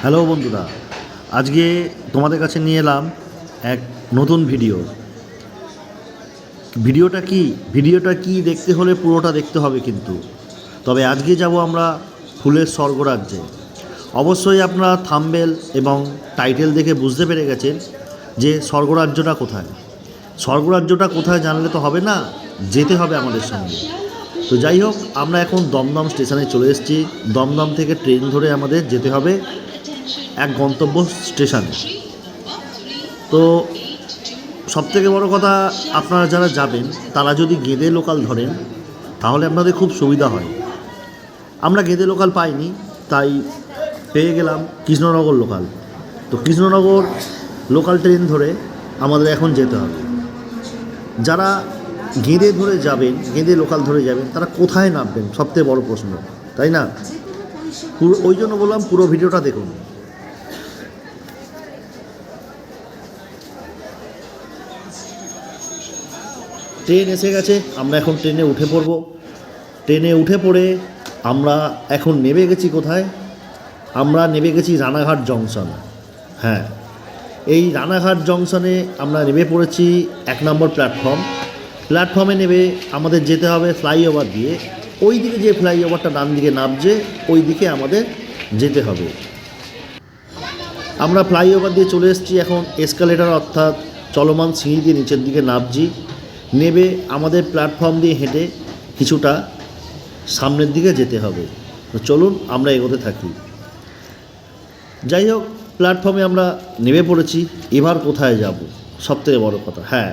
Hello বন্ধুরা, আজকে তোমাদের কাছে নিয়ে এলাম এক নতুন ভিডিওটা কি দেখতে হলে পুরোটা দেখতে হবে কিন্তু। তবে আজকে যাব আমরা ফুলের স্বর্গরাজ্যে। অবশ্যই আপনারা থাম্বনেল এবং টাইটেল দেখে বুঝতে পেরে গেছেন যে স্বর্গরাজ্যটা কোথায় জানলে তো হবে না, যেতে হবে আমাদের সঙ্গে। তো যাই হোক, আমরা এখন দমদম স্টেশনে চলে এসেছি। দমদম থেকে ট্রেন ধরে আমাদের যেতে হবে এক গন্তব্য স্টেশনে। তো সবথেকে বড় কথা, আপনারা যারা যাবেন তারা যদি গেদে লোকাল ধরেন তাহলে আপনাদের খুব সুবিধা হয়। আমরা গেদে লোকাল পাইনি, তাই পেয়ে গেলাম কৃষ্ণনগর লোকাল। তো কৃষ্ণনগর লোকাল ট্রেন ধরে আমাদের এখন যেতে হবে। যারা গেদে লোকাল ধরে যাবেন তারা কোথায় নামবেন, সবথেকে বড় প্রশ্ন, তাই না? ওই জন্য বললাম পুরো ভিডিওটা দেখুন। ট্রেন এসে গেছে, আমরা এখন ট্রেনে উঠে পড়ব। ট্রেনে উঠে পড়ে আমরা এখন নেমে গেছি কোথায়? আমরা নেমে গেছি রানাঘাট জংশন। হ্যাঁ, এই রানাঘাট জংশনে আমরা নেমে পড়েছি 1 নম্বর প্ল্যাটফর্মে নেমে আমাদের যেতে হবে ফ্লাইওভার দিয়ে। ওই দিকে যে ফ্লাইওভারটা ডান দিকে নামছে ওই দিকে আমাদের যেতে হবে। আমরা ফ্লাইওভার দিয়ে চলে এসেছি, এখন এসকালেটার অর্থাৎ চলমান সিঁড়ি দিয়ে নিচের দিকে নামছি। নেবে আমাদের প্ল্যাটফর্ম দিয়ে হেঁটে কিছুটা সামনের দিকে যেতে হবে। তো চলুন আমরা এগোতে থাকি। যাই হোক, প্ল্যাটফর্মে আমরা নেমে পড়েছি। এবার কোথায় যাব সবথেকে বড় কথা? হ্যাঁ,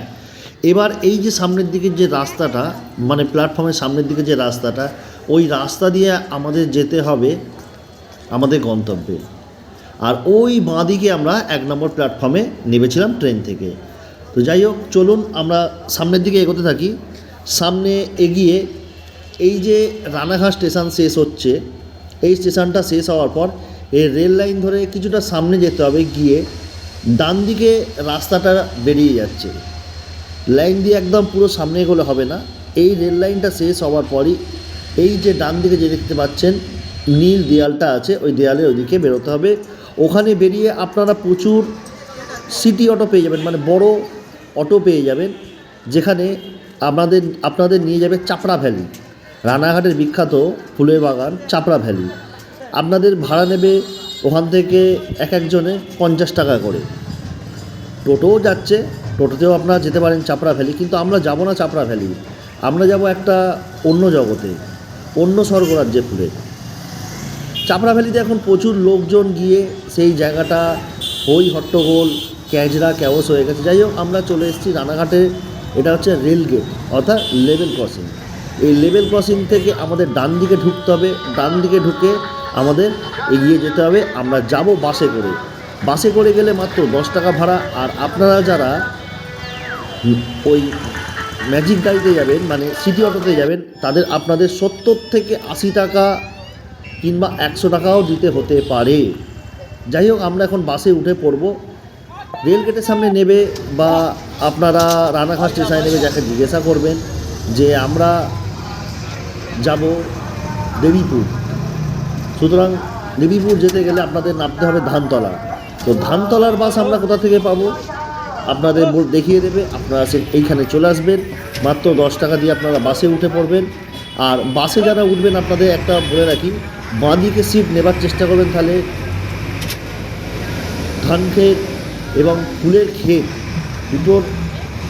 এবার এই যে সামনের দিকের যে রাস্তাটা, মানে প্ল্যাটফর্মের সামনের দিকে যে রাস্তাটা, ওই রাস্তা দিয়ে আমাদের যেতে হবে আমাদের গন্তব্যে। আর ওই বাঁ দিকে আমরা 1 নম্বর প্ল্যাটফর্মে নেমেছিলাম ট্রেন থেকে। তো যাই হোক, চলুন আমরা সামনের দিকে এগোতে থাকি। সামনে এগিয়ে এই যে রানাঘাট স্টেশন শেষ হচ্ছে, এই স্টেশনটা শেষ হওয়ার পর এই রেল লাইন ধরে কিছুটা সামনে যেতে হবে। গিয়ে ডান দিকে রাস্তাটা বেরিয়ে যাচ্ছে। লাইন দিয়ে একদম পুরো সামনে এগোলে হবে না। এই রেল লাইনটা শেষ হওয়ার পরই এই যে ডান দিকে যে দেখতে পাচ্ছেন নীল দেয়ালটা আছে, ওই দেয়ালের ওইদিকে বেরোতে হবে। ওখানে বেরিয়ে আপনারা প্রচুর সিটি অটো পেয়ে যাবেন, মানে বড় অটো পেয়ে যাবেন, যেখানে আপনাদের নিয়ে যাবে চাপড়া ভ্যালি, রানাঘাটের বিখ্যাত ফুলের বাগান চাপড়া ভ্যালি। আপনাদের ভাড়া নেবে ওখান থেকে এক একজনে 50 টাকা করে। টোটোও যাচ্ছে, টোটোতেও আপনারা যেতে পারেন চাপড়া ভ্যালি। কিন্তু আমরা যাব না চাপড়া ভ্যালি, আমরা যাব একটা অন্য জগতে, অন্য স্বর্গরাজ্যে ফুলের। চাপড়া ভ্যালিতে এখন প্রচুর লোকজন গিয়ে সেই জায়গাটা হই হট্টগোল ক্যাজরা ক্যাওস হয়ে গেছে। যাই হোক, আমরা চলে এসেছি রানাঘাটে। এটা হচ্ছে রেল গেট অর্থাৎ লেভেল ক্রসিং। এই লেভেল ক্রসিং থেকে আমাদের ডান দিকে ঢুকতে হবে। ডান দিকে ঢুকে আমাদের এগিয়ে যেতে হবে। আমরা যাব বাসে করে গেলে মাত্র 10 টাকা ভাড়া। আর আপনারা যারা ওই ম্যাজিক গাড়িতে যাবেন, মানে সিটি অটোতে যাবেন, তাদের আপনাদের 70 থেকে 80 টাকা কিংবা 100 টাকাও দিতে হতে পারে। যাই হোক, আমরা এখন বাসে উঠে পড়ব। রেলগেটের সামনে নেবে বা আপনারা রানাঘাট স্টেশনে নেবে, যাকে জিজ্ঞাসা করবেন যে আমরা যাব দেবীপুর। সুতরাং দেবীপুর যেতে গেলে আপনাদের নামতে হবে ধানতলা। তো ধানতলার বাস আমরা কোথা থেকে পাবো আপনাদের দেখিয়ে দেবে। আপনারা এইখানে চলে আসবেন, মাত্র 10 টাকা দিয়ে আপনারা বাসে উঠে পড়বেন। আর বাসে যারা উঠবেন আপনাদের একটা বলে রাখি, বাঁ দিকে সিট নেবার চেষ্টা করবেন, তাহলে ধান ক্ষেত এবং ফুলের ক্ষেত দুটোর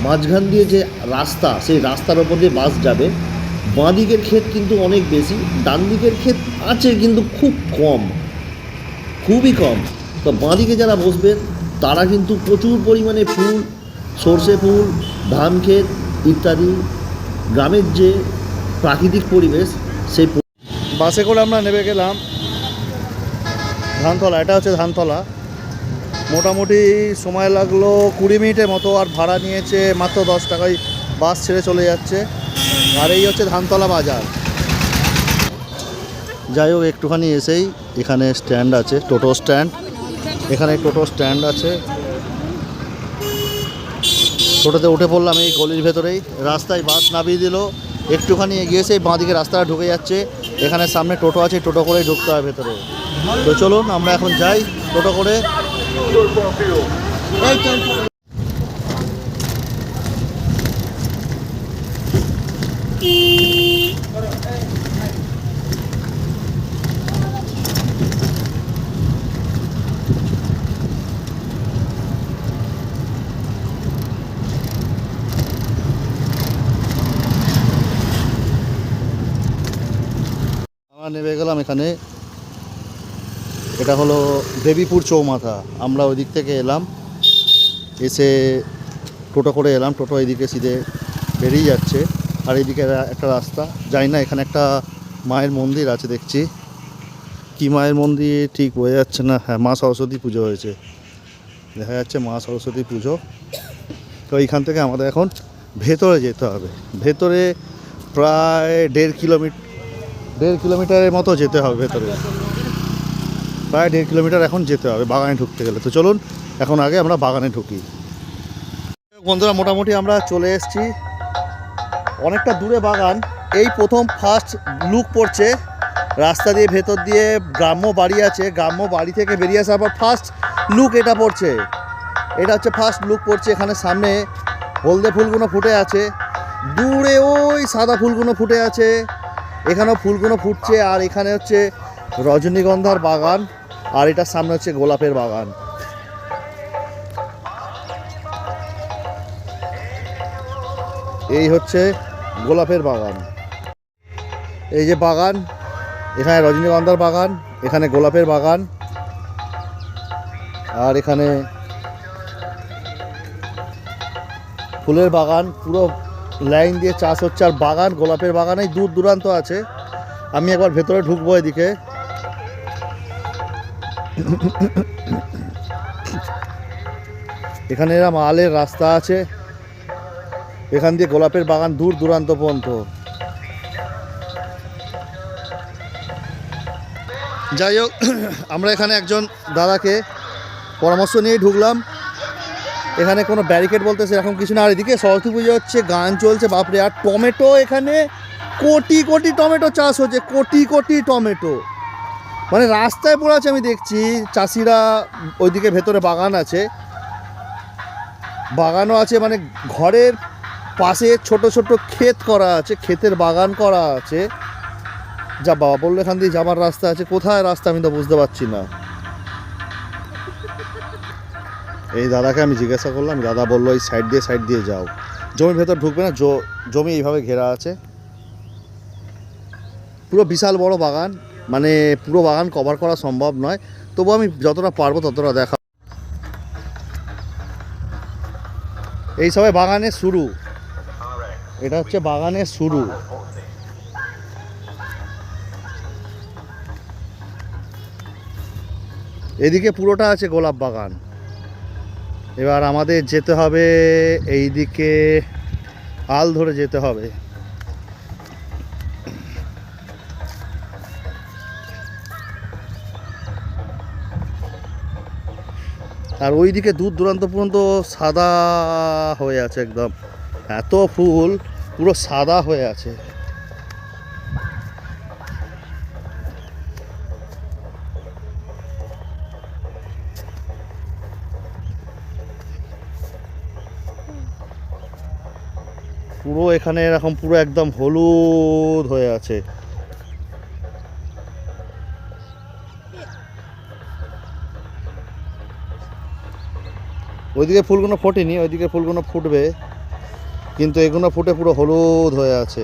মাঝখান দিয়ে যে রাস্তা, সেই রাস্তার ওপর দিয়ে বাস যাবে। বাঁ দিকের ক্ষেত কিন্তু অনেক বেশি, ডান দিকের ক্ষেত আছে কিন্তু খুব কম, খুবই কম। তো বাঁ দিকে যারা বসবেন তারা কিন্তু প্রচুর পরিমাণে ফুল, সর্ষে ফুল, ধান ক্ষেত ইত্যাদি গ্রামের যে প্রাকৃতিক পরিবেশ, সেই বাসে করে আমরা নেমে গেলাম ধানতলা। এটা হচ্ছে ধানতলা। মোটামুটি সময় লাগলো 20 মিনিটের মতো, আর ভাড়া নিয়েছে মাত্র 10 টাকায়। বাস ছেড়ে চলে যাচ্ছে। আর এই হচ্ছে ধানতলা বাজার। যাই হোক, একটুখানি এসেই এখানে স্ট্যান্ড আছে, টোটো স্ট্যান্ড। এখানে টোটো স্ট্যান্ড আছে, টোটোতে উঠে পড়লাম এই গলির ভেতরেই। রাস্তায় বাস নামিয়ে দিল, একটুখানি এগিয়ে এসে বাঁ দিকে রাস্তাটা ঢুকে যাচ্ছে। এখানে সামনে টোটো আছে, টোটো করেই ঢুকতে হয় ভেতরে। তো চলুন আমরা এখন যাই টোটো করে। আমরা নেমে গেলাম এখানে। এটা হলো দেবীপুর চৌমাথা। আমরা ওই দিক থেকে এলাম, এসে টোটো করে এলাম। টোটো এইদিকে সিধে বেরিয়ে যাচ্ছে, আর এইদিকে একটা রাস্তা। যাই না, এখানে একটা মায়ের মন্দির আছে দেখছি। কি মায়ের মন্দির ঠিক বোঝা যাচ্ছে না। হ্যাঁ, মা সরস্বতী পুজো হয়েছে, দেখা যাচ্ছে মা সরস্বতী পুজো। তো এইখান থেকে আমাদের এখন ভেতরে যেতে হবে। ভেতরে প্রায় 1.5 কিলোমিটারের মতো যেতে হবে ভেতরে, প্রায় 1.5 কিলোমিটার এখন যেতে হবে বাগানে ঢুকতে গেলে। তো চলুন এখন আগে আমরা বাগানে ঢুকি। বন্ধুরা, মোটামুটি আমরা চলে এসেছি। অনেকটা দূরে বাগান। এই প্রথম ফার্স্ট লুক পড়ছে রাস্তা দিয়ে, ভেতর দিয়ে গ্রাম্য বাড়ি আছে। গ্রাম্য বাড়ি থেকে বেরিয়ে আসার পর ফার্স্ট লুক এটা পড়ছে। এটা হচ্ছে ফার্স্ট লুক পড়ছে। এখানে সামনে হলদে ফুলগুলো ফুটে আছে, দূরে ওই সাদা ফুলগুলো ফুটে আছে, এখানেও ফুলগুলো ফুটছে। আর এখানে হচ্ছে রজনীগন্ধার বাগান, আর এটার সামনে হচ্ছে গোলাপের বাগান। এই হচ্ছে গোলাপের বাগান। এই যে বাগান, এখানে রজনীগন্ধার বাগান, এখানে গোলাপের বাগান, আর এখানে ফুলের বাগান। পুরো লাইন দিয়ে চাষ হচ্ছে। আর বাগান, গোলাপের বাগানেই দূর দূরান্ত আছে। আমি একবার ভেতরে ঢুকবো এদিকে। এখানে এরা মালের রাস্তা আছে, এখান দিয়ে গোলাপের বাগান দূর দূরান্ত পর্যন্ত। যাই হোক, আমরা এখানে একজন দাদাকে পরামর্শ নিয়ে ঢুকলাম। এখানে কোনো ব্যারিকেড বলতে সেরকম কিছু না। আর এদিকে সরস্বতী পুজো হচ্ছে, গান চলছে, বাপরে। আর টমেটো, এখানে কোটি কোটি টমেটো চাষ হচ্ছে, কোটি কোটি টমেটো। মানে রাস্তায় পড়ে আছে, আমি দেখছি চাষিরা। ওইদিকে ভেতরে বাগান আছে, বাগানও আছে, মানে ঘরের পাশে ছোট ছোট ক্ষেত করা আছে, ক্ষেতের বাগান করা আছে। যা বাবা বললো এখান দিয়ে যাবার রাস্তা আছে, কোথায় রাস্তা আমি তো বুঝতে পারছি না। এই দাদাকে আমি জিজ্ঞাসা করলাম, দাদা বললো এই সাইড দিয়ে যাও। জমির ভেতর ঢুকবে না, জমি এইভাবে ঘেরা আছে। পুরো বিশাল বড় বাগান, মানে পুরো বাগান কভার করা সম্ভব নয়, তবু আমি যতটা পারবো ততটা দেখা। এই সবাই বাগানের শুরু, এটা হচ্ছে বাগানের শুরু। এদিকে পুরোটা আছে গোলাপ বাগান। এবার আমাদের যেতে হবে এইদিকে আল ধরে যেতে হবে। আর ওইদিকে দূর দূরান্ত পর্যন্ত সাদা হয়ে আছে, একদম এত ফুল পুরো সাদা হয়ে আছে। পুরো এখানে এরকম পুরো একদম হলুদ হয়ে আছে। ওইদিকে ফুলগুলো ফোটেনি, ওইদিকে ফুলগুলো ফুটবে, কিন্তু এগুলো ফুটে পুরো হলুদ হয়ে আছে।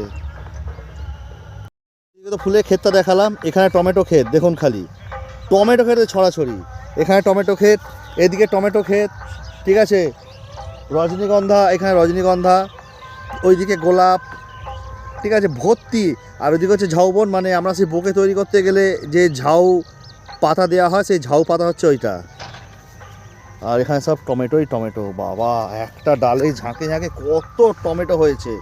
এদিকে তো ফুলের ক্ষেতটা দেখালাম, এখানে টমেটো ক্ষেত দেখুন, খালি টমেটো ক্ষেতে ছড়াছড়ি। এখানে টমেটো ক্ষেত, এদিকে টমেটো ক্ষেত, ঠিক আছে, রজনীগন্ধা, এখানে রজনীগন্ধা, ওইদিকে গোলাপ, ঠিক আছে, ভর্তি। আর ওইদিকে হচ্ছে ঝাউবন, মানে আমরা সেই বোকে তৈরি করতে গেলে যে ঝাউ পাতা দেওয়া হয়, সেই ঝাউ পাতা হচ্ছে ওইটা। আর এখানে সব টমেটোই টমেটো, বাবা একটা ডালে ঝাঁকে ঝাঁকে কত টমেটো হয়েছে।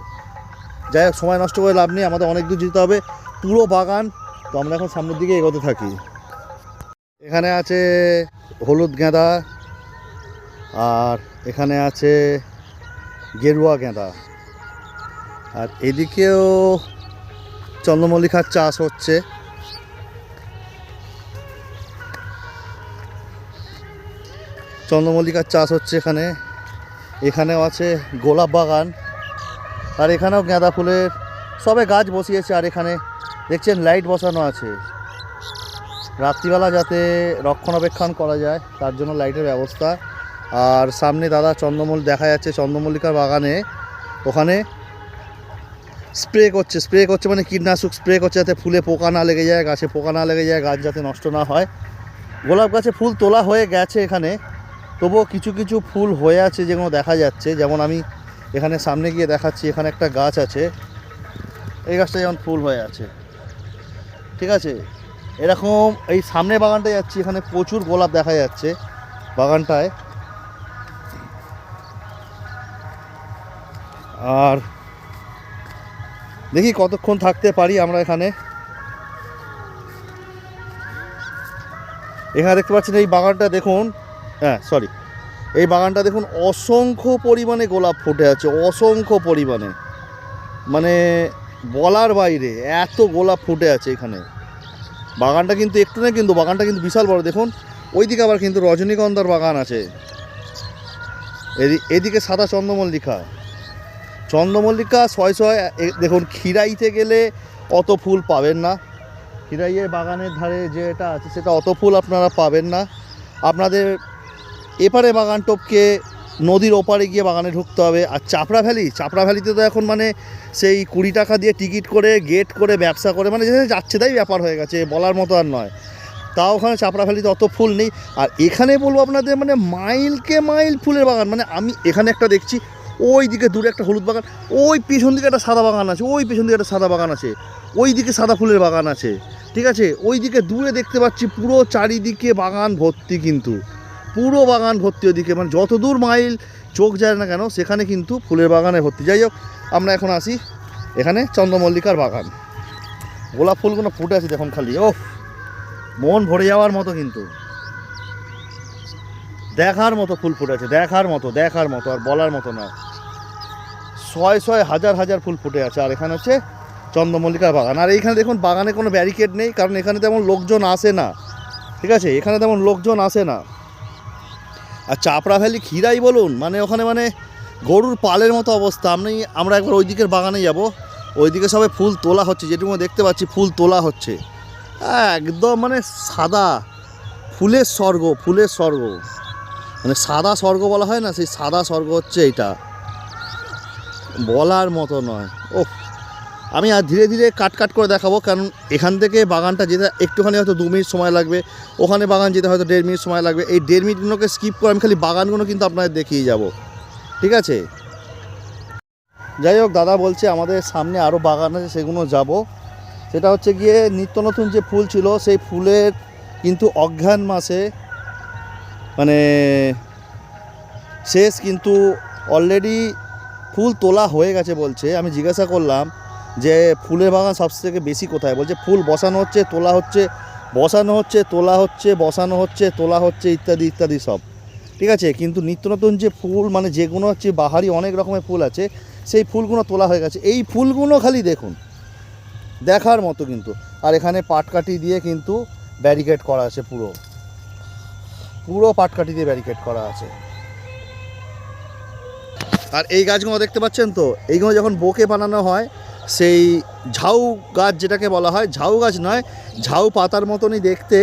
যাই হোক, সময় নষ্ট করে লাভ নেই, আমাদের অনেক দূর যেতে হবে, পুরো বাগান। তো আমরা এখন সামনের দিকে এগোতে থাকি। এখানে আছে হলুদ গাঁদা, আর এখানে আছে গেরুয়া গাঁদা, আর এদিকেও চন্দ্রমল্লিকার চাষ হচ্ছে। চন্দ্রমল্লিকার চাষ হচ্ছে এখানে। এখানেও আছে গোলাপ বাগান, আর এখানেও গাঁদা ফুলের সবে গাছ বসিয়েছে। আর এখানে দেখছেন লাইট বসানো আছে, রাত্রিবেলা যাতে রক্ষণাবেক্ষণ করা যায় তার জন্য লাইটের ব্যবস্থা। আর সামনে দাদা দেখা যাচ্ছে চন্দ্রমল্লিকার বাগানে, ওখানে স্প্রে করছে মানে কীটনাশক স্প্রে করছে, যাতে ফুলে পোকা না লেগে যায়, গাছে পোকা না লেগে যায়, গাছ যাতে নষ্ট না হয়। গোলাপ গাছে ফুল তোলা হয়ে গেছে এখানে, তবুও কিছু কিছু ফুল হয়ে আছে যেগুলো দেখা যাচ্ছে। যেমন আমি এখানে সামনে গিয়ে দেখাচ্ছি, এখানে একটা গাছ আছে, এই গাছটা যেমন ফুল হয়ে আছে, ঠিক আছে। এরকম এই সামনে বাগানটায় যাচ্ছি, এখানে প্রচুর গোলাপ দেখা যাচ্ছে বাগানটায়। আর দেখি কতক্ষণ থাকতে পারি আমরা এখানে। এখানে দেখতে পাচ্ছেন এই বাগানটা দেখুন, এই বাগানটা দেখুন, অসংখ্য পরিমাণে গোলাপ ফুটে আছে, অসংখ্য পরিমাণে, মানে বলার বাইরে এত গোলাপ ফুটে আছে এখানে। বাগানটা কিন্তু একটু নেই, কিন্তু বাগানটা কিন্তু বিশাল বড়। দেখুন ওইদিকে আবার কিন্তু রজনীগন্ধার বাগান আছে, এদিকে সাদা চন্দ্রমল্লিকা শয় দেখুন। খিরাইতে গেলে অত ফুল পাবেন না, খিরাইয়ের বাগানের ধারে যেটা আছে সেটা অত ফুল আপনারা পাবেন না। আপনাদের এপারে বাগান টপকে নদীর ওপারে গিয়ে বাগানে ঢুকতে হবে। আর চাপড়া ভ্যালিতে তো এখন মানে সেই 20 টাকা দিয়ে টিকিট করে গেট করে ব্যবসা করে, মানে যেখানে যাচ্ছে তাই ব্যাপার হয়ে গেছে, বলার মতো আর নয়। তাও ওখানে চাপড়া ভ্যালিতে অত ফুল নেই। আর এখানে বলবো আপনাদের, মানে মাইলকে মাইল ফুলের বাগান। মানে আমি এখানে একটা দেখছি, ওই দিকে দূরে একটা হলুদ বাগান, ওই পেছন দিকে একটা সাদা বাগান আছে, ওই পেছন দিকে একটা সাদা বাগান আছে, ওই দিকে সাদা ফুলের বাগান আছে, ঠিক আছে। ওই দিকে দূরে দেখতে পাচ্ছি পুরো চারিদিকে বাগান ভর্তি, কিন্তু পুরো বাগান ভর্তি ওদিকে, মানে যত দূর মাইল চোখ যায় না কেন সেখানে কিন্তু ফুলের বাগানে ভর্তি। যাই হোক, আমরা এখন আসি এখানে চন্দ্রমল্লিকার বাগান। গোলাপ ফুলগুলো ফুটে আছে দেখুন, খালি ও মন ভরে যাওয়ার মতো, কিন্তু দেখার মতো ফুল ফুটে আছে, দেখার মতো আর বলার মতো নয়। শয় হাজার ফুল ফুটে আছে। আর এখানে হচ্ছে চন্দ্রমল্লিকার বাগান। আর এইখানে দেখুন বাগানে কোনো ব্যারিকেড নেই, কারণ এখানে তেমন লোকজন আসে না, ঠিক আছে, এখানে তেমন লোকজন আসে না। আর চাপড়া ভ্যালি খিরাই বলুন, মানে ওখানে মানে গরুর পালের মতো অবস্থা। আমরা একবার ওই দিকের বাগানে যাব, ওইদিকে সবে ফুল তোলা হচ্ছে, যেটুকু দেখতে পাচ্ছি ফুল তোলা হচ্ছে, একদম মানে সাদা ফুলের স্বর্গ, মানে সাদা স্বর্গ বলা হয় না, সেই সাদা স্বর্গ হচ্ছে এইটা, বলার মতো নয়। ও আমি আর ধীরে ধীরে কাট করে দেখাবো, কারণ এখান থেকে বাগানটা যেতে একটুখানি হয়তো 2 মিনিট সময় লাগবে, ওখানে বাগান যেতে হয়তো 1.5 মিনিট সময় লাগবে। এই 1.5 মিনিটগুলোকে স্কিপ করে আমি খালি বাগানগুলো কিন্তু আপনাদের দেখিয়ে যাব, ঠিক আছে। যাই হোক, দাদা বলছে আমাদের সামনে আরও বাগান আছে, সেগুলো যাব। সেটা হচ্ছে গিয়ে নিত্য নতুন যে ফুল ছিল, সেই ফুলের কিন্তু অঘ্রাণ মাসে মানে শেষ, কিন্তু অলরেডি ফুল তোলা হয়ে গেছে বলছে। আমি জিজ্ঞাসা করলাম যে ফুলের বাগান সবথেকে বেশি কোথায়, বলছে ফুল বসানো হচ্ছে, তোলা হচ্ছে, বসানো হচ্ছে, তোলা হচ্ছে, বসানো হচ্ছে, তোলা হচ্ছে, ইত্যাদি ইত্যাদি সব। ঠিক আছে, কিন্তু নিত্য নতুন যে ফুল মানে যেগুলো হচ্ছে বাহারি অনেক রকমের ফুল আছে, সেই ফুলগুলো তোলা হয়ে গেছে। এই ফুলগুলো খালি দেখুন, দেখার মতো কিন্তু। আর এখানে পাটকাঠি দিয়ে কিন্তু ব্যারিকেড করা আছে, পুরো পুরো পাটকাঠি দিয়ে ব্যারিকেড করা আছে। আর এই গাছগুলো দেখতে পাচ্ছেন তো, এইগুলো যখন বোকে বানানো হয়, সেই ঝাউ গাছ যেটাকে বলা হয়, ঝাউ গাছ নয়, ঝাউ পাতার মতনই দেখতে,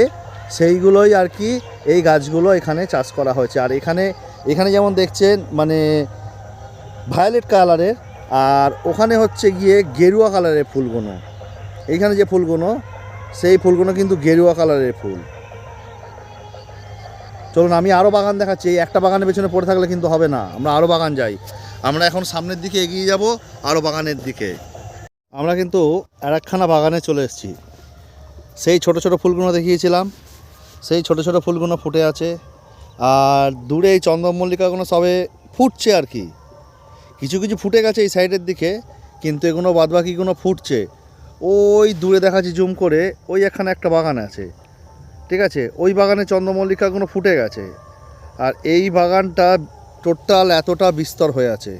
সেইগুলোই আর কি এই গাছগুলো এখানে চাষ করা হয়েছে। আর এখানে এখানে যেমন দেখছেন মানে ভায়োলেট কালারের, আর ওখানে হচ্ছে গিয়ে গেরুয়া কালারের ফুলগুলো। এইখানে যে ফুলগুলো, সেই ফুলগুলো কিন্তু গেরুয়া কালারের ফুল। চলুন আমি আরও বাগান দেখাচ্ছি। এই একটা বাগানের পেছনে পড়ে থাকলে কিন্তু হবে না, আমরা আরও বাগান যাই। আমরা এখন সামনের দিকে এগিয়ে যাব, আরও বাগানের দিকে। আমরা কিন্তু আর একখানা বাগানে চলে এসেছি। সেই ছোট ছোট ফুলগুলো দেখিয়েছিলাম, সেই ছোট ছোট ফুলগুলো ফুটে আছে। আর দূরে এই চন্দ্রমল্লিকাগুলো সবে ফুটছে আর কি, কিছু কিছু ফুটে গেছে এই সাইডের দিকে, কিন্তু এগুলো বাদবাকিগুলো ফুটছে। ওই দূরে দেখাচ্ছি জুম করে, ওই এখানে একটা বাগান আছে, ঠিক আছে, ওই বাগানে চন্দ্রমল্লিকাগুলো ফুটে গেছে। আর এই বাগানটা টোটাল এতটা বিস্তর হয়ে আছে,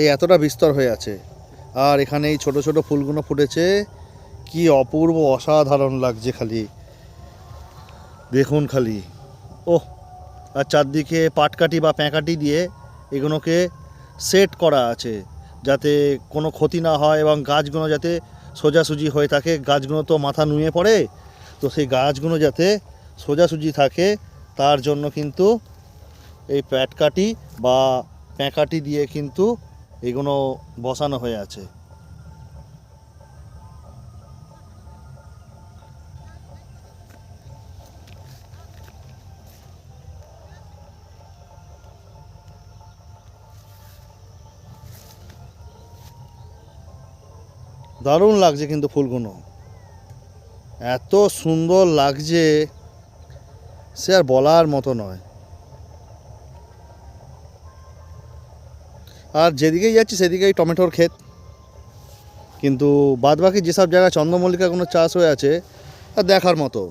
এই এতটা বিস্তর হয়ে আছে। আর এখানে এই ছোট ছোট ফুলগুলো ফুটেছে, কি অপূর্ব অসাধারণ লাগছে, খালি দেখুন খালি। ওহ, আর চারদিকে পাটকাঠি বা প্যাঁকাঠি দিয়ে এগুলোকে সেট করা আছে, যাতে কোনো ক্ষতি না হয় এবং গাছগুলো যাতে সোজাসুজি হয়ে থাকে। গাছগুলো তো মাথা নুয়ে পড়ে, তো সেই গাছগুলো যাতে সোজাসুজি থাকে তার জন্য কিন্তু এই প্যাটকাঠি বা প্যাঁকাঠি দিয়ে কিন্তু এগুলো বসানো হয়ে আছে। দারুণ লাগছে কিন্তু ফুলগুলো, এত সুন্দর লাগছে সে আর বলার মতো নয়। আর যেদিকেই যাচ্ছি সেদিকেই টমেটোর ক্ষেত, কিন্তু বাদবাকি যেসব জায়গায় চন্দ্রমল্লিকাগুলো চাষ হয়ে আছে আর দেখার মতো।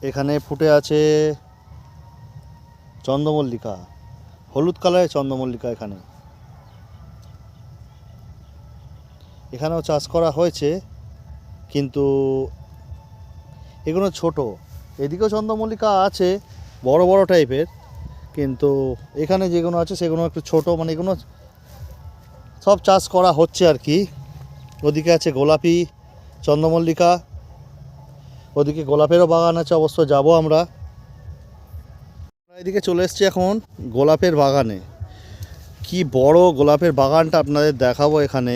এখানে ফুটে আছে চন্দ্রমল্লিকা, হলুদ কালারের চন্দ্রমল্লিকা। এখানেও চাষ করা হয়েছে, কিন্তু এগুলো ছোট। এদিকেও চন্দ্রমল্লিকা আছে বড় বড় টাইপের, কিন্তু এখানে যেগুলো আছে সেগুলো একটু ছোট, মানে এগুলো সব চাষ করা হচ্ছে আর কি। ওদিকে আছে গোলাপি চন্দ্রমল্লিকা, ওদিকে গোলাপেরও বাগান আছে, অবশ্য যাব আমরা। এদিকে চলে এসেছি এখন গোলাপের বাগানে। কি বড় গোলাপের বাগানটা আপনাদের দেখাবো। এখানে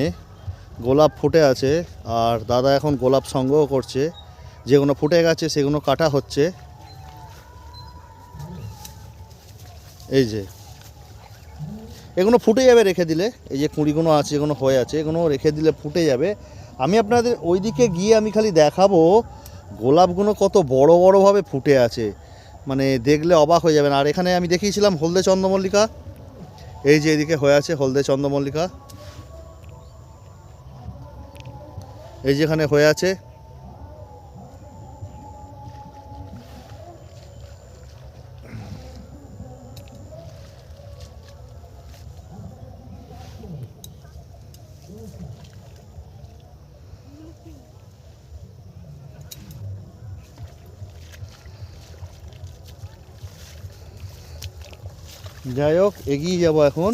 গোলাপ ফুটে আছে, আর দাদা এখন গোলাপ সংগ্রহ করছে। যেগুলো ফুটে গেছে সেগুলো কাটা হচ্ছে। এই যে এগুলো ফুটে যাবে রেখে দিলে, এই যে কুঁড়িগুলো আছে, এগুলো হয়ে আছে, এগুলো রেখে দিলে ফুটে যাবে। আমি আপনাদের ওইদিকে গিয়ে আমি খালি দেখাবো গোলাপগুলো কত বড় বড়ভাবে ফুটে আছে, মানে দেখলে অবাক হয়ে যাবেন। আর এখানে আমি দেখিয়েছিলাম হলদে চন্দ্রমল্লিকা, এই যে এদিকে হয়ে আছে হলদে চন্দ্রমল্লিকা, এই যেখানে হয়ে আছে। যাই হোক, এগিয়ে যাব এখন।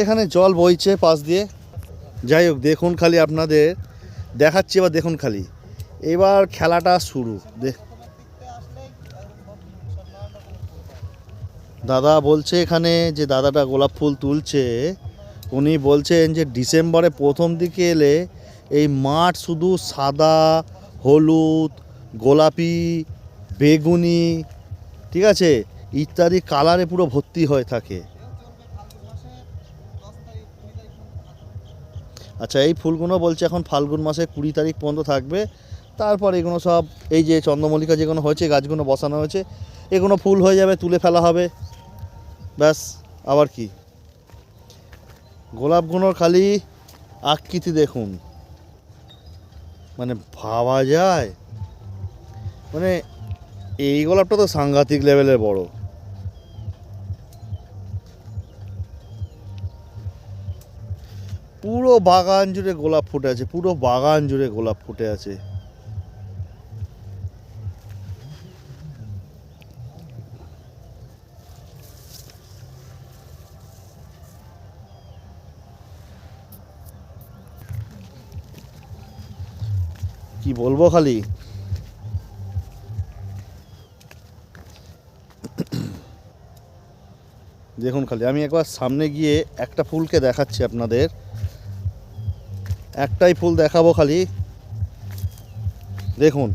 এখানে জল বইছে পাশ দিয়ে। যাই হোক, দেখুন খালি আপনাদের দেখাচ্ছি, এবার দেখুন খালি, এবার খেলাটা শুরু। দাদা বলছে এখানে, যে দাদাটা গোলাপ ফুল তুলছে, উনি বলছেন যে ডিসেম্বরে প্রথম দিকে এলে এই মাঠ শুধু সাদা, হলুদ, গোলাপি, বেগুনি, ঠিক আছে, ইত্যাদি কালারে পুরো ভর্তি হয়ে থাকে। আচ্ছা, এই ফুলগুলো বলছে এখন ফাল্গুন মাসে 20 তারিখ পর্যন্ত থাকবে। তারপর এগুলো সব, এই যে চন্দ্রমল্লিকা যেগুলো হয়েছে, গাছগুলো বসানো হয়েছে, এগুলো ফুল হয়ে যাবে, তুলে ফেলা হবে, ব্যাস। আবার কি, গোলাপগুলোর খালি আকৃতি দেখুন, মানে ভাবা যায়, মানে এই গোলাপটা তো সাংঘাতিক লেভেলের বড়। পুরো বাগান জুড়ে গোলাপ ফুটে আছে, পুরো বাগান জুড়ে গোলাপ ফুটে আছে। কি বলবো খালি, দেখুন খালি। আমি একবার সামনে গিয়ে একটা ফুলকে দেখাচ্ছি আপনাদের, একটাই ফুল দেখাবো খালি, দেখুন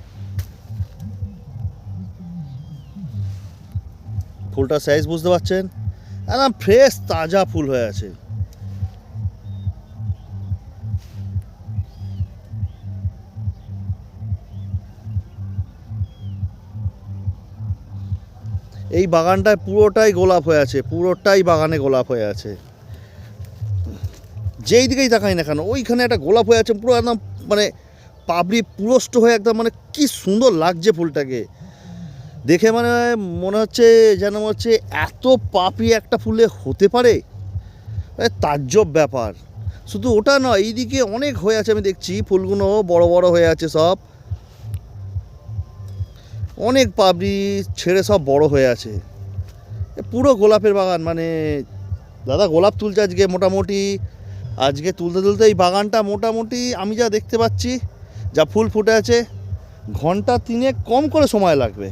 ফুলটার সাইজ বুঝতে পারছেন, একদম ফ্রেশ তাজা ফুল হয়ে আছে। এই বাগানটায় পুরোটাই গোলাপ হয়ে আছে, পুরোটাই বাগানে গোলাপ হয়ে আছে। যেই দিকেই তাকাই না কেন, ওইখানে একটা গোলাপ হয়ে আছে, পুরো একদম মানে পাপড়ি পুরষ্ট হয়ে একদম, মানে কি সুন্দর লাগছে ফুলটাকে দেখে। মানে মনে হচ্ছে যেন হচ্ছে এত পাপড়ি একটা ফুলে হতে পারে, তাজ্জব ব্যাপার। শুধু ওটা নয়, এইদিকে অনেক হয়ে আছে, আমি দেখছি ফুলগুলো বড় বড় হয়ে আছে, সব অনেক পাপড়ি ছেড়ে সব বড় হয়ে আছে। পুরো গোলাপের বাগান, মানে দাদা গোলাপ তুলছে আজকে মোটামুটি, আজকে তুলতে তুলতে এই বাগানটা মোটামুটি আমি যা দেখতে পাচ্ছি, যা ফুল ফুটে আছে, ঘন্টা 3 কম করে সময় লাগবে,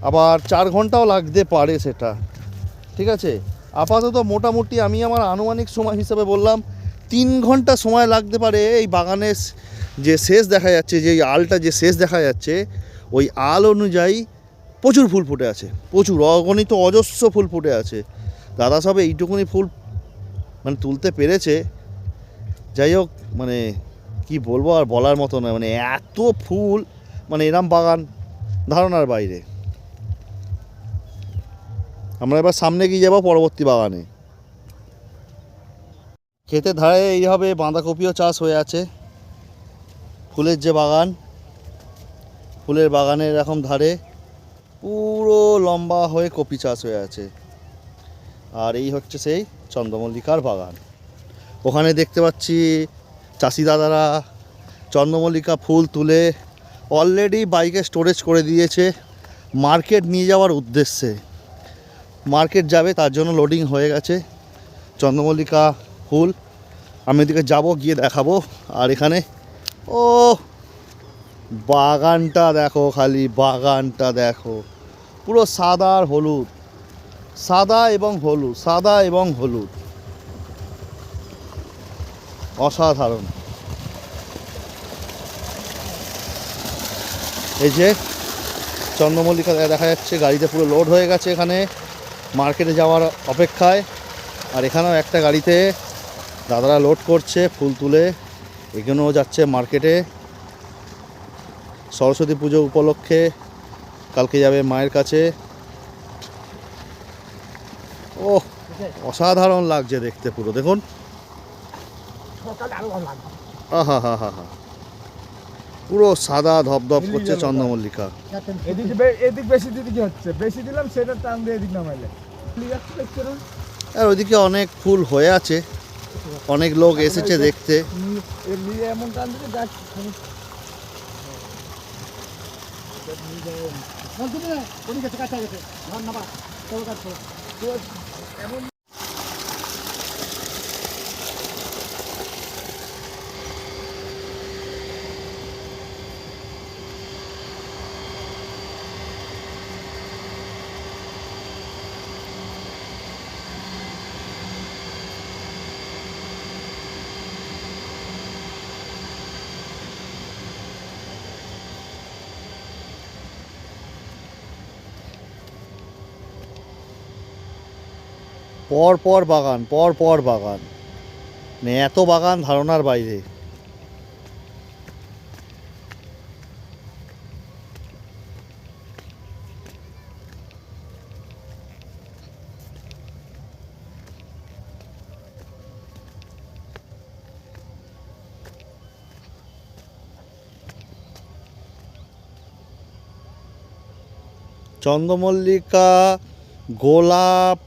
আবার 4 ঘন্টাও লাগতে পারে সেটা, ঠিক আছে। আপাতত মোটামুটি আমি আমার আনুমানিক সময় হিসাবে বললাম 3 ঘন্টা সময় লাগতে পারে। এই বাগানের যে শেষ দেখা যাচ্ছে, যে আলটা যে শেষ দেখা যাচ্ছে, ওই আল অনুযায়ী প্রচুর ফুল ফুটে আছে, প্রচুর অগণিত অজস্র ফুল ফুটে আছে। দাদা সব এইটুকুনি ফুল মানে তুলতে পেরেছে। যাই হোক, মানে কি বলবো, আর বলার মতো নয়, মানে এত ফুল, মানে এরম বাগান ধারণার বাইরে। আমরা এবার সামনে গিয়ে যাবো পরবর্তী বাগানে। ক্ষেতের ধারে এইভাবে বাঁধাকপিও চাষ হয়ে আছে, ফুলের যে বাগান, ফুলের বাগানের এরকম ধারে পুরো লম্বা হয়ে কপি চাষ হয়ে আছে। আর এই হচ্ছে সেই চন্দ্রমল্লিকার বাগান। ওখানে দেখতে পাচ্ছি চাষি দাদারা চন্দ্রমল্লিকা ফুল তুলে অলরেডি বাইকে স্টোরেজ করে দিয়েছে মার্কেট নিয়ে যাওয়ার উদ্দেশ্যে। মার্কেট যাবে তার জন্য লোডিং হয়ে গেছে চন্দ্রমল্লিকা ফুল। আমি এদিকে যাব, গিয়ে দেখাবো। আর এখানে ও বাগানটা দেখো, খালি বাগানটা দেখো, পুরো সাদা আর হলুদ, সাদা এবং হলুদ, সাদা এবং হলুদ, অসাধারণ। এই যে চন্দ্রমল্লিকা দেখা যাচ্ছে গাড়িতে পুরো লোড হয়ে গেছে এখানে মার্কেটে যাওয়ার অপেক্ষায়। আর এখানেও একটা গাড়িতে দাদারা লোড করছে ফুল তুলে, এখানেও যাচ্ছে মার্কেটে। সরস্বতী পুজো উপলক্ষে কালকে যাবে মায়ের কাছে। ও অসাধারণ লাগছে দেখতে, পুরো দেখুন। আহা হা হা হা, পুরো সাদা ধপধপ করছে চন্দ্রমল্লিকা। এদিক বেশি দিতে কি হচ্ছে, বেশি দিলাম সেটা টান দিয়ে এদিক নামাইলে। আর ওইদিকে অনেক ফুল হয়ে আছে, অনেক লোক এসেছে দেখতে। এমন টান দিতে যাচ্ছে পর পর বাগান, পর পর বাগান, মানে এত বাগান ধারণার বাইরে। চন্দ্রমল্লিকা, গোলাপ,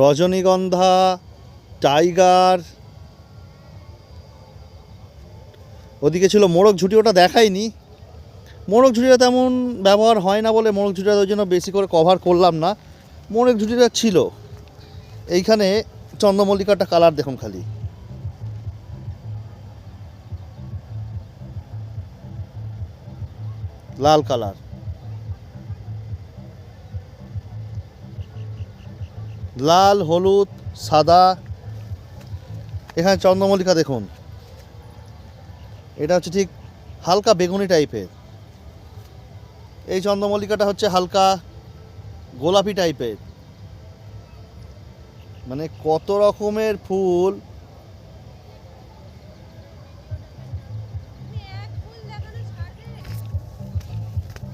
রজনীগন্ধা, টাইগার, ওদিকে ছিল মোরগ ঝুঁটি, ওটা দেখাইনি। মোরগ ঝুঁটিটা তেমন ব্যবহার হয় না বলে মোরগ ঝুঁটিটা ওই জন্য বেশি করে কভার করলাম না। মোরগ ঝুঁটিটা ছিল। এইখানে চন্দ্রমল্লিকাটা কালার দেখুন খালি, লাল কালার, লাল, হলুদ, সাদা। এখানে চন্দ্রমল্লিকা দেখুন, এটা হচ্ছে ঠিক হালকা বেগুনি টাইপের। এই চন্দ্রমল্লিকাটা হচ্ছে হালকা গোলাপি টাইপের। মানে কত রকমের ফুল।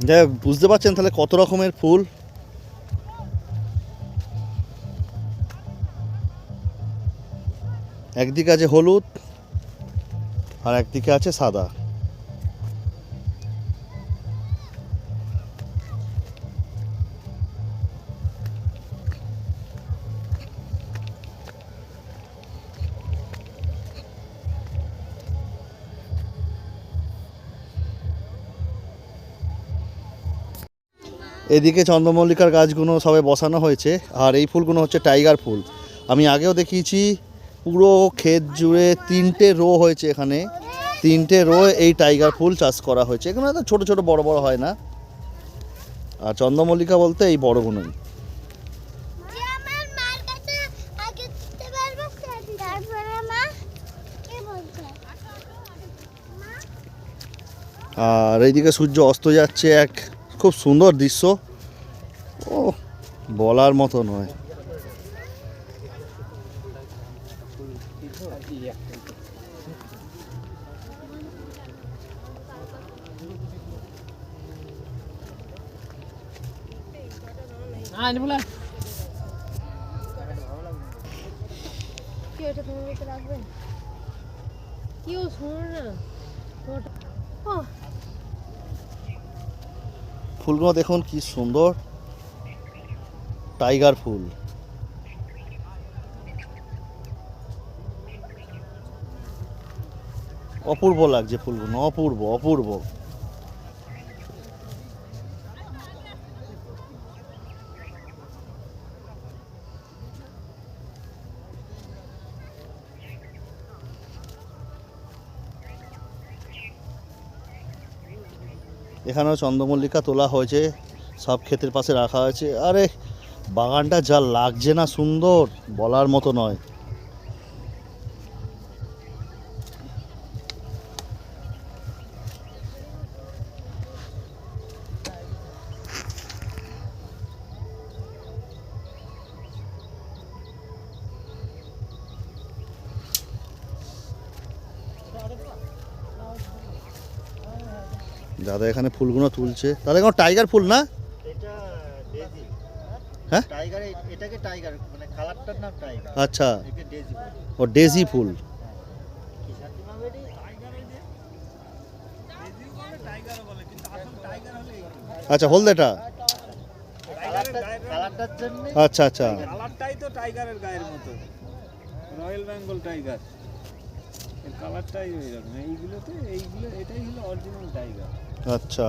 যাই হোক, বুঝতে পারছেন তাহলে কত রকমের ফুল। একদিকে আছে হলুদ আর একদিকে আছে সাদা। এদিকে চন্দ্রমল্লিকার গাছগুলো সবে বসানো হয়েছে। আর এই ফুলগুলো হচ্ছে টাইগার ফুল। আমি আগেও দেখিয়েছি, পুরো ক্ষেত জুড়ে 3টে রো হয়েছে। এখানে 3টে রো এই টাইগার ফুল চাষ করা হয়েছে। এখানে তো ছোটো ছোটো বড় বড় হয় না। আর চন্দ্রমল্লিকা বলতে এই বড়গুলোই। আর এইদিকে সূর্য অস্ত যাচ্ছে, এক খুব সুন্দর দৃশ্য। ও বলার মতো নয়। ফুলগুলো দেখুন কি সুন্দর, টাইগার ফুল। অপূর্ব লাগছে ফুলগুলো, অপূর্ব অপূর্ব। এখানেও চন্দ্রমল্লিকা তোলা হয়েছে, সব ক্ষেতের পাশে রাখা হয়েছে। আরে বাগানটা যা লাগছে না সুন্দর, বলার মতো নয়। দাদা এখানে ফুলগুলো তুলছে। দাদা কোনো টাইগার ফুল না? এটা ডেজি। হ্যাঁ টাইগার, এটাকে টাইগার মানে কালারটার নাম টাইগার। আচ্ছা, একে ডেজি বলে। ও ডেজি ফুল। আচ্ছা হলদেটা, কালারটার জন্য আচ্ছা আচ্ছা। কালারটাই তো টাইগারের গায়ের মতো, রয়্যাল বেঙ্গল টাইগার এর কালারটাই ওইরকম। এইগুলো এটাই হলো অরিজিনাল টাইগার। আচ্ছা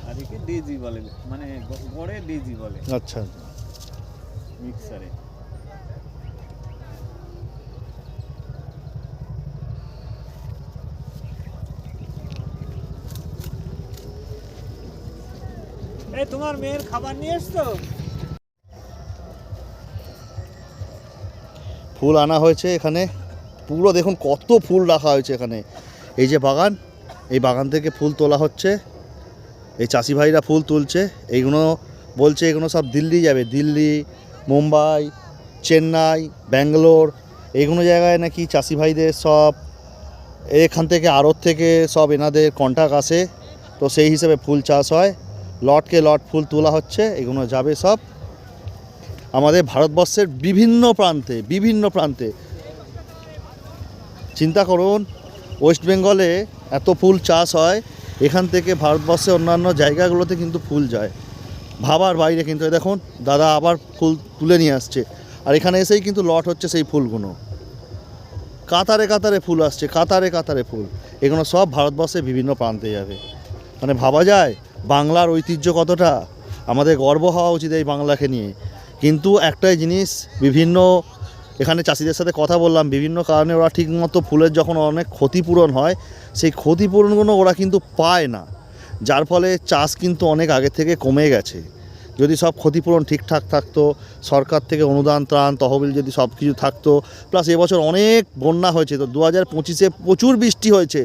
আর একে ডেজি বলে, মানে গড়ে ডেজি বলে আচ্ছা। মিক্সারে। এই তোমার মেয়ের খাবার নিয়ে এসছো? ফুল আনা হয়েছে এখানে, পুরো দেখুন কত ফুল রাখা হয়েছে এখানে। এই যে বাগান, এই বাগান থেকে ফুল তোলা হচ্ছে, এই চাষি ভাইরা ফুল তুলছে। এইগুলো বলছে এগুলো সব দিল্লি যাবে, দিল্লি, মুম্বাই, চেন্নাই, ব্যাঙ্গালোর, এইগুলো জায়গায় নাকি চাষি ভাইদের সব এখান থেকে আড়ত থেকে সব এনাদের কন্ট্রাক্ট আসে, তো সেই হিসেবে ফুল চাষ হয়। লটকে লট ফুল তোলা হচ্ছে, এগুলো যাবে সব আমাদের ভারতবর্ষের বিভিন্ন প্রান্তে, বিভিন্ন প্রান্তে। চিন্তা করুন, ওয়েস্ট বেঙ্গলে এত ফুল চাষ হয়, এখান থেকে ভারতবর্ষের অন্যান্য জায়গাগুলোতে কিন্তু ফুল যায় ভাবার বাইরে। কিন্তু এই দেখুন দাদা আবার ফুল তুলে নিয়ে আসছে, আর এখানে এসেই কিন্তু লট হচ্ছে সেই ফুলগুলো। কাতারে কাতারে ফুল আসছে, কাতারে কাতারে ফুল। এগুলো সব ভারতবর্ষের বিভিন্ন প্রান্তে যাবে। মানে ভাবা যায় বাংলার ঐতিহ্য কতটা, আমাদের গর্ব হওয়া উচিত এই বাংলাকে নিয়ে। কিন্তু একটাই জিনিস, বিভিন্ন এখানে চাষিদের সাথে কথা বললাম, বিভিন্ন কারণে ওরা ঠিকমতো ফুলের যখন অনেক ক্ষতিপূরণ হয়, সেই ক্ষতিপূরণগুলো ওরা কিন্তু পায় না, যার ফলে চাষ কিন্তু অনেক আগে থেকে কমে গেছে। যদি সব ক্ষতিপূরণ ঠিকঠাক থাকতো, সরকার থেকে অনুদান ত্রাণ তহবিল যদি সব কিছু থাকতো, প্লাস এবছর অনেক বন্যা হয়েছে, তো 2025-এ প্রচুর বৃষ্টি হয়েছে,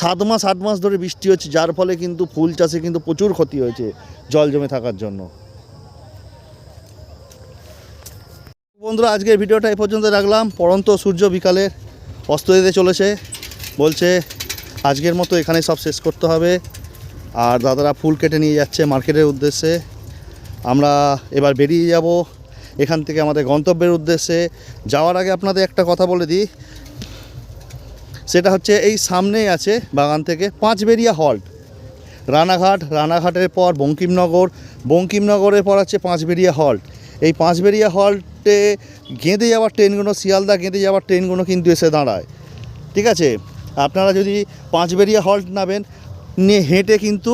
7 মাস ধরে বৃষ্টি হচ্ছে, যার ফলে কিন্তু ফুল চাষে কিন্তু প্রচুর ক্ষতি হয়েছে জল জমে থাকার জন্য। বন্ধুরা আজকের ভিডিওটা এই পর্যন্ত রাখলাম। পড়ন্ত সূর্য বিকালের অস্ত যেতে চলেছে, বলছে আজকের মতো এখানে সব শেষ করতে হবে। আর দাদারা ফুল কেটে নিয়ে যাচ্ছে মার্কেটের উদ্দেশ্যে। আমরা এবার বেরিয়ে যাব এখান থেকে আমাদের গন্তব্যের উদ্দেশ্যে। যাওয়ার আগে আপনাদের একটা কথা বলে দিই, সেটা হচ্ছে এই সামনেই আছে বাগান থেকে পাঁচবেরিয়া হল্ট, রানাঘাট, রানাঘাটের পর বঙ্কিমনগর, বঙ্কিমনগরের পর আছে পাঁচবেরিয়া হল্ট। এই পাঁচবেরিয়া হল্টে গেঁদে যাওয়ার ট্রেনগুলো, শিয়ালদা গেঁদে যাওয়ার ট্রেনগুলো কিন্তু এসে দাঁড়ায়। ঠিক আছে, আপনারা যদি পাঁচবেরিয়া হল্ট নামেন, নিয়ে হেঁটে কিন্তু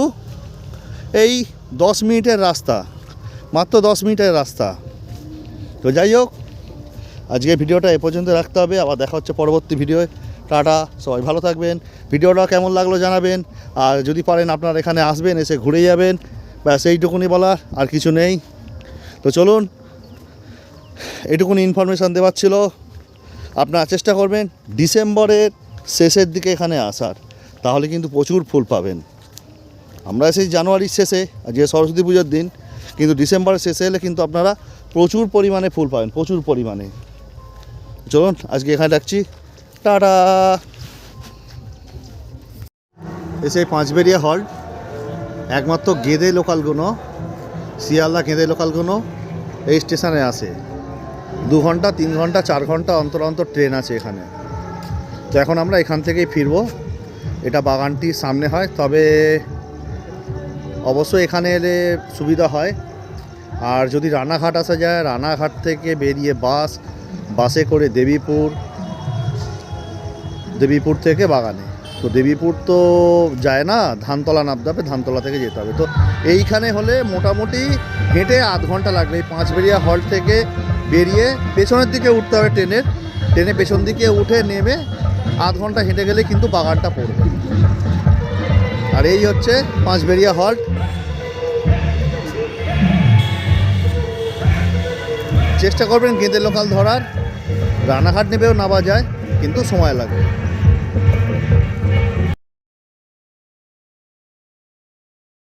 এই 10 মিনিটের রাস্তা, মাত্র 10 মিনিটের রাস্তা। তো যাই হোক, আজকে ভিডিওটা এ পর্যন্ত রাখতে হবে। আবার দেখা হচ্ছে পরবর্তী ভিডিওয়। টাটা, সবাই ভালো থাকবেন। ভিডিওটা কেমন লাগলো জানাবেন, আর যদি পারেন আপনারা এখানে আসবেন, এসে ঘুরে যাবেন, ব্যাস এইটুকুনি বলার, আর কিছু নেই। তো চলুন, এইটুকুনি ইনফরমেশান দেওয়ার ছিল। আপনারা চেষ্টা করবেন ডিসেম্বরের শেষের দিকে এখানে আসার, তাহলে কিন্তু প্রচুর ফুল পাবেন। আমরা সেই জানুয়ারির শেষে, যে সরস্বতী পুজোর দিন, কিন্তু ডিসেম্বরের শেষে এলে কিন্তু আপনারা প্রচুর পরিমাণে ফুল পাবেন, প্রচুর পরিমাণে। চলুন আজকে এখানে রাখছি, টাটা। এসে পাঁচবেরিয়া হল্ট, একমাত্র গেঁদে লোকালগুলো, শিয়ালদা গেঁদে লোকালগুলো এই স্টেশনে আসে। 2 ঘন্টা 3 ঘন্টা 4 ঘন্টা অন্তর অন্তর ট্রেন আছে এখানে। তো এখন আমরা এখান থেকেই ফিরবো। এটা বাগানটির সামনে হয়, তবে অবশ্যই এখানে এলে সুবিধা হয়। আর যদি রানাঘাট আসা যায়, রানাঘাট থেকে বেরিয়ে বাসে করে দেবীপুর থেকে বাগানে। তো দেবীপুর তো যায় না, ধানতলা নামতে হবে, ধানতলা থেকে যেতে হবে। তো এইখানে হলে মোটামুটি হেঁটে আধ ঘন্টা লাগবে। এই পাঁচবেড়িয়া হল্ট থেকে বেরিয়ে পেছনের দিকে উঠতে হবে ট্রেনে পেছন দিকে উঠে নেমে আধ ঘন্টা হেঁটে গেলে কিন্তু বাগানটা পড়বে। আর এই হচ্ছে পাঁচবেড়িয়া হল্ট। চেষ্টা করবেন গেঁদে লোকাল ধরার। রানাঘাট নেবেও নামা যায়, কিন্তু সময় লাগবে।